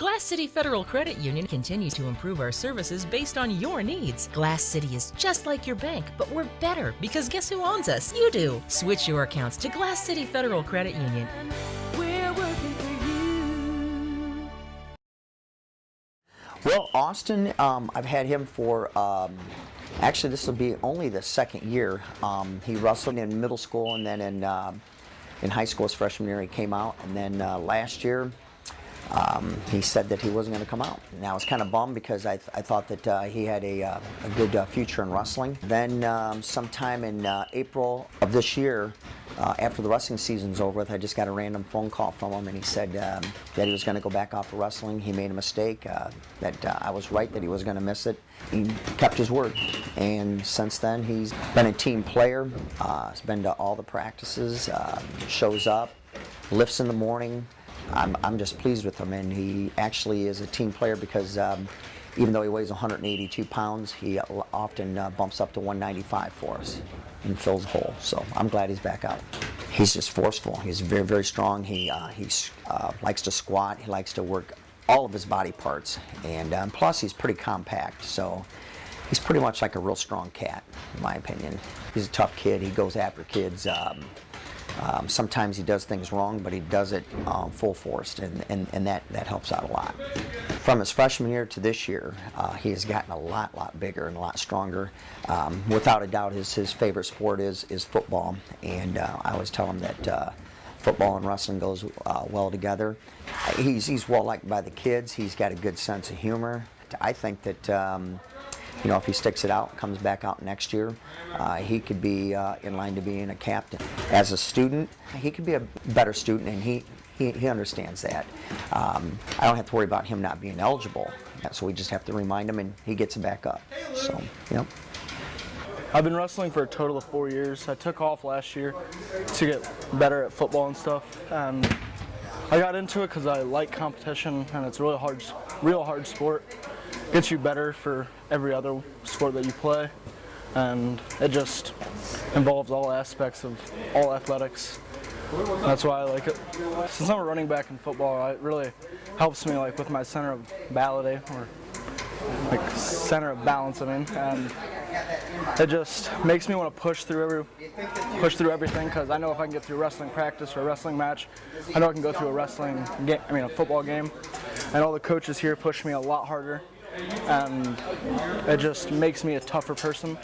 Glass City Federal Credit Union continues to improve our services based on your needs. Glass City is just like your bank, but we're better because guess who owns us? You do. Switch your accounts to Glass City Federal Credit Union. We're working for you. Well, Austin, I've had him for, actually this will be only the second year. He wrestled in middle school and then in high school his freshman year he came out, and then last year he said that he wasn't going to come out. And I was kind of bummed because I thought that he had a good future in wrestling. Then sometime in April of this year, after the wrestling season's over with, I just got a random phone call from him, and he said that he was going to go back off of wrestling. He made a mistake, that I was right, that he was going to miss it. He kept his word, and since then he's been a team player. He's been to all the practices, shows up, lifts in the morning. I'm just pleased with him, and he actually is a team player because even though he weighs 182 pounds, he often bumps up to 195 for us and fills a hole. So I'm glad he's back out. He's just forceful. He's very, very strong. He likes to squat. He likes to work all of his body parts, and plus he's pretty compact. So he's pretty much like a real strong cat, in my opinion. He's a tough kid. He goes after kids. Sometimes he does things wrong, but he does it full force, and that helps out a lot. From his freshman year to this year, he has gotten a lot bigger and a lot stronger. Without a doubt, his favorite sport is football, and I always tell him that football and wrestling goes well together. He's well liked by the kids. He's got a good sense of humor. I think that you know, if he sticks it out, comes back out next year, he could be in line to being a captain. As a student, he could be a better student, and he understands that. I don't have to worry about him not being eligible, so we just have to remind him, and he gets it back up. So, yep. I've been wrestling for a total of 4 years. I took off last year to get better at football and stuff, and I got into it because I like competition, and it's a real hard sport. Gets you better for every other sport that you play, and it just involves all aspects of all athletics. That's why I like it. Since I'm a running back in football, it really helps me like with my center of balance, and it just makes me want to push through everything, because I know if I can get through wrestling practice or a wrestling match, I know I can go through a football game, and all the coaches here push me a lot harder. And it just makes me a tougher person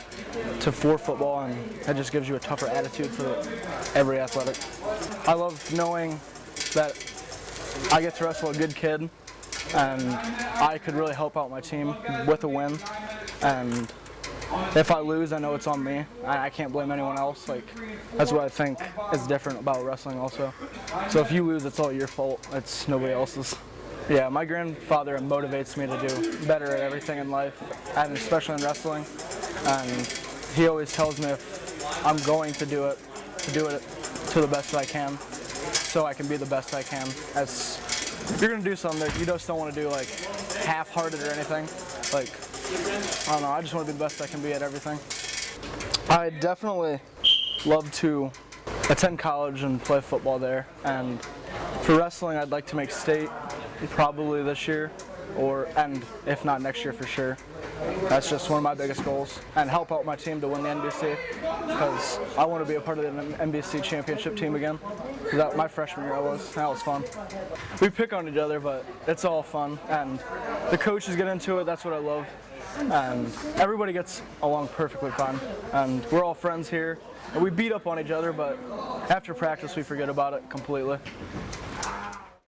for football, and it just gives you a tougher attitude for every athletic. I love knowing that I get to wrestle a good kid, and I could really help out my team with a win. And if I lose, I know it's on me. I can't blame anyone else. Like, that's what I think is different about wrestling also. So if you lose, it's all your fault. It's nobody else's. Yeah, my grandfather motivates me to do better at everything in life, and especially in wrestling. And he always tells me if I'm going to do it to the best I can, so I can be the best I can. As if you're going to do something that you just don't want to do like half-hearted or anything, like, I don't know, I just want to be the best I can be at everything. I definitely love to attend college and play football there, and for wrestling I'd like to make state probably this year, and if not next year for sure. That's just one of my biggest goals, and help out my team to win the NBC, because I want to be a part of the NBC championship team again. My freshman year that was fun. We pick on each other, but it's all fun, and the coaches get into it. That's what I love, and everybody gets along perfectly fine, and we're all friends here, and we beat up on each other, but after practice we forget about it completely.